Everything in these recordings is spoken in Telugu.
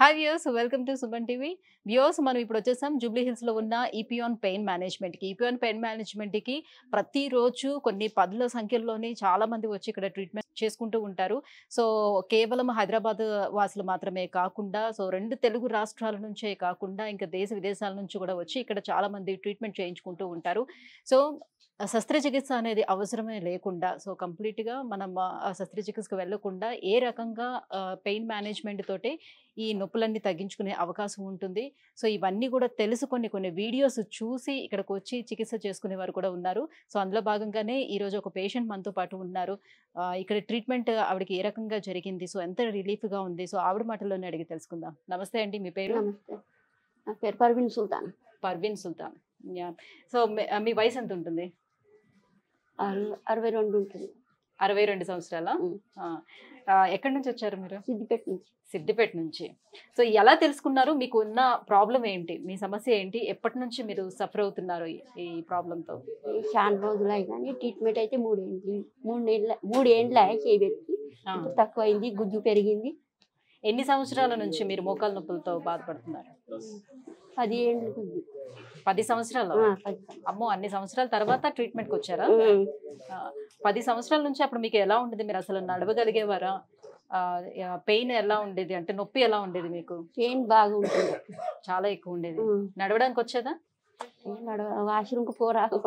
Hi viewers, welcome to Suman TV. Viewers, మనం ఇప్పుడు వచ్చేసాం జూబ్లీ హిల్స్ లో ఉన్న ఈపియాన్ పెయిన్ మేనేజ్మెంట్ కి. ఈపియాన్ పెయిన్ మేనేజ్మెంట్ కి ప్రతిరోజు కొన్ని పదుల సంఖ్యలోనే చాలా మంది వచ్చి ఇక్కడ ట్రీట్మెంట్ చేసుకుంటూ ఉంటారు. సో కేవలం హైదరాబాద్ వాసులు మాత్రమే కాకుండా, సో 2 తెలుగు రాష్ట్రాల నుంచే కాకుండా ఇంకా దేశ విదేశాల నుంచి కూడా వచ్చి ఇక్కడ చాలా మంది ట్రీట్మెంట్ చేయించుకుంటూ ఉంటారు. సో శస్త్రచికిత్స అనేది అవసరమే లేకుండా, సో కంప్లీట్గా మనం శస్త్రచికిత్సకు వెళ్ళకుండా ఏ రకంగా పెయిన్ మేనేజ్మెంట్ తోటే ఈ నొప్పులన్నీ తగ్గించుకునే అవకాశం ఉంటుంది. సో ఇవన్నీ కూడా తెలుసుకొని కొన్ని వీడియోస్ చూసి ఇక్కడికి వచ్చి చికిత్స చేసుకునే వారు కూడా ఉన్నారు. సో అందులో భాగంగానే ఈరోజు ఒక పేషెంట్ మనతో పాటు ఉన్నారు. ఇక్కడ ట్రీట్మెంట్ ఆవిడకి ఏ రకంగా జరిగింది, సో ఎంత రిలీఫ్గా ఉంది, సో ఆవిడ మాటల్లోనే అడిగి తెలుసుకుందాం. నమస్తే అండి, మీ పేరు? నమస్తే, నా పేరు పర్వీన్ సుల్తాన్. పర్వీన్ సుల్తాన్. సో మీ వయసు ఎంత ఉంటుంది? 62 ఉంటుంది. 62 సంవత్సరాల. ఎక్కడి నుంచి వచ్చారు మీరు? సిద్దిపేట నుంచి. సిద్దిపేట నుంచి. సో ఎలా తెలుసుకున్నారు? మీకు ఉన్న ప్రాబ్లం ఏంటి, మీ సమస్య ఏంటి, ఎప్పటి నుంచి మీరు సఫర్ అవుతున్నారు ఈ ప్రాబ్లంతో? చాలా రోజులు అయి కానీ ట్రీట్మెంట్ అయితే 3 ఏండ్ల చేయబెట్టి తక్కువ అయింది, గుజ్జు పెరిగింది. ఎన్ని సంవత్సరాల నుంచి మీరు మోకాలు నొప్పులతో బాధపడుతున్నారు? 10 ఏండ్లు ఉంది. 10 సంవత్సరాలు? అమ్మో, అన్ని సంవత్సరాల తర్వాత ట్రీట్మెంట్కి వచ్చారా? 10 సంవత్సరాల నుంచి అప్పుడు మీకు ఎలా ఉండేది? మీరు అసలు నడవగలిగేవారా? పెయిన్ ఎలా ఉండేది, అంటే నొప్పి ఎలా ఉండేది మీకు? పెయిన్ బాగా ఉంటుంది, చాలా ఎక్కువ ఉండేది. నడవడానికి వచ్చేదా? వాష్రూమ్కి పోరాగా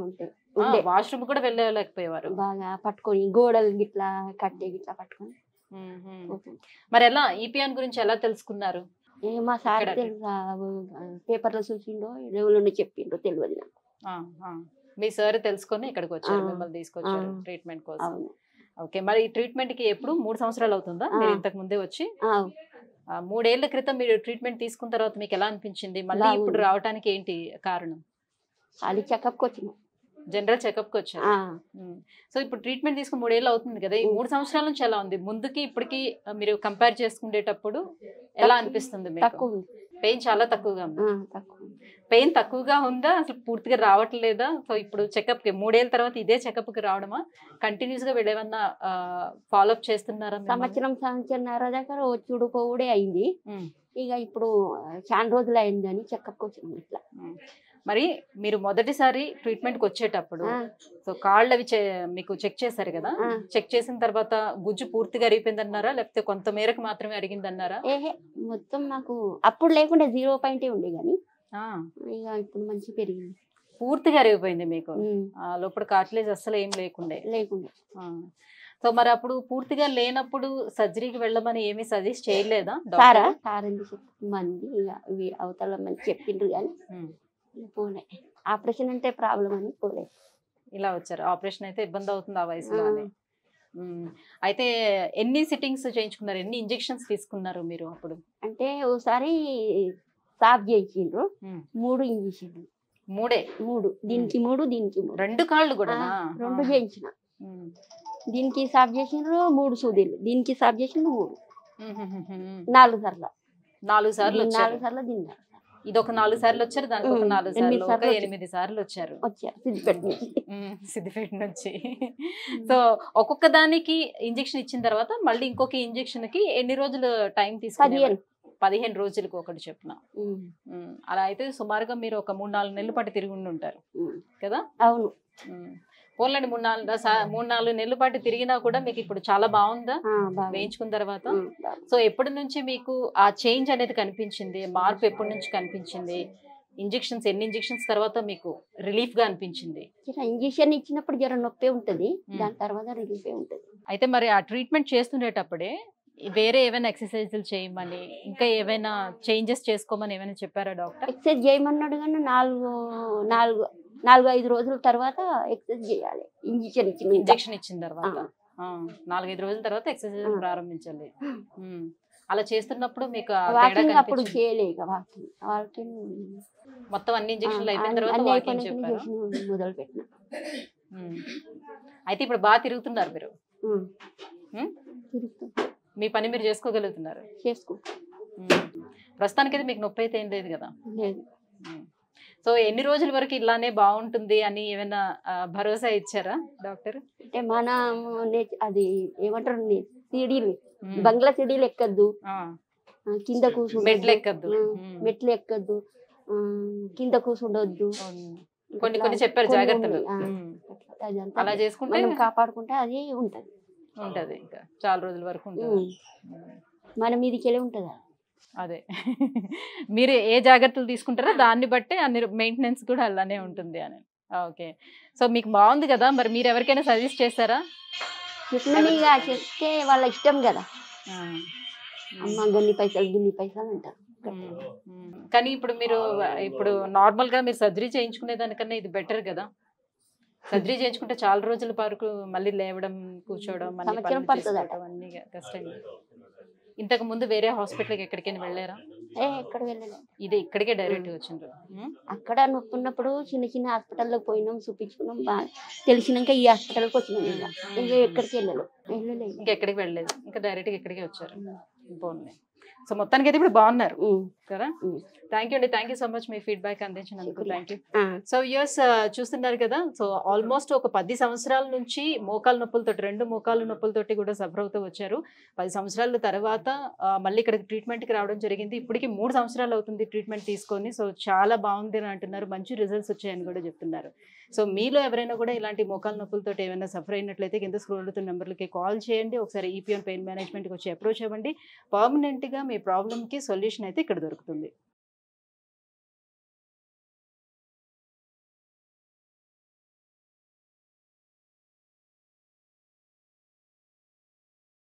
ఉంటాయి. వాష్రూమ్ కూడా వెళ్ళలేకపోయేవారు? బాగా పట్టుకొని గోడలు గిట్లా కట్టే గిట్లా పట్టుకొని. మరి ఎలా ఈపియాన్ గురించి ఎలా తెలుసుకున్నారు? మా సార్ పేపర్లో చూసిండో రేవులో చెప్పిండో తెలియదు నాకు. మీ సార్ తెలుసుకొని ఇక్కడికి వచ్చారు, మిమ్మల్ని తీసుకొచ్చారు ట్రీట్మెంట్ కోసం. ఓకే, మరి ఈ ట్రీట్మెంట్ కి ఎప్పుడు 3 సంవత్సరాలు అవుతుందా? మీరు ఇంతకు ముందే వచ్చి 3 ఏళ్ల క్రితం మీరు ట్రీట్మెంట్ తీసుకున్న తర్వాత మీకు ఎలా అనిపించింది? మళ్ళీ ఇప్పుడు రావడానికి ఏంటి కారణం? అది చెకప్కి వచ్చిన, జనరల్ చెకప్ కి వచ్చారు. సో ఇప్పుడు ట్రీట్మెంట్ తీసుకుని 3 ఏళ్ళు అవుతుంది కదా, ఈ 3 సంవత్సరాల నుంచి ఎలా ఉంది? ముందుకి ఇప్పటికి మీరు కంపేర్ చేసుకునేటప్పుడు ఎలా అనిపిస్తుంది మీకు? పెయిన్ చాలా తక్కువగా ఉంది. పెయిన్ తక్కువగా ఉందా, అసలు పూర్తిగా రావట్లేదా? సో ఇప్పుడు చెకప్ కి 3 ఏళ్ళ తర్వాత ఇదే చెకప్ కి రావడమా, కంటిన్యూస్ గా వీళ్ళేమన్నా ఫాలోఅప్ చేస్తున్నారా? సంవత్సరంన్నర దగ్గర వచ్చుడు పోవుడే అయింది. ఇక ఇప్పుడు చాలా రోజులు అయింది అని చెకప్కి వచ్చింది. ఇట్లా మరి మీరు మొదటిసారి ట్రీట్మెంట్కి వచ్చేటప్పుడు సో కాళ్ళు అవి మీకు చెక్ చేశారు కదా, చెక్ చేసిన తర్వాత గుజ్జు పూర్తిగా అరిగిపోయిందన్నారా, లేకపోతే కొంత మేరకు మాత్రమే అరిగిందన్నారా? మొత్తం నాకు అప్పుడు లేకుండా 0 పాయింటే ఉండే కానీ ఇక ఇప్పుడు మంచి పెరిగింది, పూర్తిగా అరిగిపోయింది మీకు. లోపల కార్టిలేజ్ అస్సలు ఏం లేకుండే. సో మరి అప్పుడు పూర్తిగా లేనప్పుడు సర్జరీకి వెళ్ళమని ఏమీ సజెస్ట్ చేయలేదా మంది? ఇక అవతల మంది చెప్పిండ్రు కానీ పోలే. ఆపరేషన్ అంటే ప్రాబ్లం అని పోలే. ఇలా వచ్చారు. ఆపరేషన్ అయితే ఇబ్బంది అవుతుంది ఆ వయసులో. అయితే ఎన్ని సిట్టింగ్స్ చేయించుకున్నారు, ఎన్ని ఇంజెక్షన్స్ తీసుకున్నారు మీరు అప్పుడు? అంటే ఓసారి సాఫ్ చేయించిండ్రు, 3 ఇంజెక్షన్లు. 3 దీనికి 3 దీనికి 3. 2 కాళ్ళు కూడా 2 చేయించిన. దీనికి సాఫ్ చేసిండ్రు 3 సూదీలు, దీనికి సాఫ్ చేసిండ్రు 3. 4 సార్లు. 4 సార్లు తిన్నారు. ఇది ఒక 4 సార్లు వచ్చారు, దానికి ఒక 4 సార్లు, ఒక 8 సార్లు వచ్చారు సిద్దిపేట నుంచి. సో ఒక్కొక్క దానికి ఇంజెక్షన్ ఇచ్చిన తర్వాత మళ్ళీ ఇంకొక ఇంజెక్షన్ కి ఎన్ని రోజులు టైం తీసుకున్నారు? 15 రోజులకు ఒకటి చెప్పిన. అలా అయితే సుమారుగా మీరు ఒక 3-4 నెలల పాటు తిరిగి ఉండి ఉంటారు కదా? అవును. పోలండి, 3-4 నెలల పాటు తిరిగినా కూడా మీకు ఇప్పుడు చాలా బాగుందా వేయించుకున్న తర్వాత? సో ఎప్పటి నుంచి మీకు ఆ చేంజ్ అనేది కనిపించింది, మార్పు ఎప్పటి నుంచి కనిపించింది? ఇంజెక్షన్స్ ఎన్ని ఇంజెక్షన్స్ తర్వాత మీకు రిలీఫ్ గా అనిపించింది? ఇంజెక్షన్ ఇచ్చినప్పుడు జ్వరం నొప్పి ఉంటుంది, దాని తర్వాత రిలీఫ్ ఉంటుంది. అయితే మరి ఆ ట్రీట్మెంట్ చేస్తుండేటప్పుడే వేరే ఏమైనా ఎక్సర్సైజులు చేయమని, ఇంకా ఏమైనా చేంజెస్ చేసుకోమని ఏమైనా చెప్పారా డాక్టర్? ఎక్సర్సైజ్ చేయమన్నాడు కానీ 4-5 రోజుల తర్వాత ఎక్సర్సైజ్ చేయాలి. ఇంజెక్షన్ ఇచ్చిన తర్వాత 4-5 రోజుల తర్వాత ఎక్సర్సైజ్ ప్రారంభించాలి. అలా చేస్తున్నప్పుడు మీకు అప్పుడు చేయలేక మొత్తం అన్ని ఇంజెక్షన్లు అయిపోయిన తర్వాత మొదలు పెట్టిన. అయితే ఇప్పుడు బాగా తిరుగుతున్నారు మీరు? మీ పని మీరు చేసుకోగలుగుతున్నారు? ప్రస్తుతానికైతే మీకు నొప్పి అయితే ఏం లేదు కదా? సో ఎన్ని రోజుల వరకు ఇలానే బాగుంటుంది అని ఏమైనా భరోసా ఇచ్చారా డాక్టర్? అంటే మన అది ఏమంటారు, సీడీలు బంగ్లా సీడీలు ఎక్కద్దు, కింద కూర్చుండొద్దు, మెట్లు ఎక్కద్దు. మెట్లు ఎక్కద్దు, కింద కూర్చుండొద్దు. కొన్ని కొన్ని చెప్పారు కొన్ని జాగ్రత్తలు. ఉన్నాయి. అదంతా అలా చేసుకుంటే మనం కాపాడుకుంటే అది ఉంటది ఉంటది, ఇంకా చాలా రోజుల వరకు ఉంటుంది. మన మీదకి వెళ్ళి ఉంటది. అదే మీరు ఏ జాగ్రత్తలు తీసుకుంటారో దాన్ని బట్టి అన్ని మెయింటెనెన్స్ కూడా అలానే ఉంటుంది అని. ఓకే, సో మీకు బాగుంది కదా, మరి మీరు ఎవరికైనా సజెస్ట్ చేస్తారా? చెప్పినగా చెప్తే వాళ్ళ ఇష్టం కదా, అమ్మ గన్ని పైసలు అంటారు. కానీ ఇప్పుడు మీరు ఇప్పుడు నార్మల్ గా మీరు సర్జరీ చేయించుకునే దానికన్నా ఇది బెటర్ కదా. సర్జరీ చేయించుకుంటే చాలా రోజుల వరకు మళ్ళీ లేవడం, కూర్చోవడం, అన్ని కష్టంగా. ఇంతకు ముందు వేరే హాస్పిటల్కి ఎక్కడికైనా వెళ్ళారా? ఎక్కడ వెళ్ళలేదు, ఇది ఇక్కడికే డైరెక్ట్ వచ్చిండ్రు. అక్కడ నొప్పి ఉన్నప్పుడు చిన్న చిన్న హాస్పిటల్లోకి పోయినాం, చూపించుకున్నాం, బాగా తెలిసినాక ఈ హాస్పిటల్కి వచ్చినాం. ఇంకా ఎక్కడికి వెళ్ళలేదు. ఇంకెక్కడికి వెళ్ళలేదు, ఇంకా డైరెక్ట్ గా ఇక్కడికే వచ్చారు. బాగుంది. సో మొత్తానికి అయితే ఇప్పుడు బాగున్నారు కదా. థ్యాంక్ యూ అండి, థ్యాంక్ యూ సో మచ్ మీ ఫీడ్బ్యాక్ అందించినందుకు. Thank you. సో వ్యూయర్స్ చూస్తున్నారు కదా, సో ఆల్మోస్ట్ ఒక 10 సంవత్సరాల నుంచి మోకాలు నొప్పులతోటి, 2 మోకాలు నొప్పులతోటి కూడా సఫర్ అవుతూ వచ్చారు. 10 సంవత్సరాల తర్వాత మళ్ళీ ఇక్కడ ట్రీట్మెంట్కి రావడం జరిగింది. ఇప్పటికి 3 సంవత్సరాలు అవుతుంది ట్రీట్మెంట్ తీసుకొని. సో చాలా బాగుంది అని అంటున్నారు, మంచి రిజల్ట్స్ వచ్చాయని కూడా చెప్తున్నారు. సో మీలో ఎవరైనా కూడా ఇలాంటి మోకాలు నొప్పులతో ఏమైనా సఫర్ అయినట్లయితే కింద స్క్రోల్ అవుతున్న నెంబర్లకి కాల్ చేయండి. ఒకసారి ఈపీఎన్ పెయిన్ మేనేజ్మెంట్కి వచ్చి అప్రోచ్ అవ్వండి. పర్మనెంట్గా మీ ప్రాబ్లమ్కి సొల్యూషన్ అయితే ఇక్కడ దొరుకుతుంది.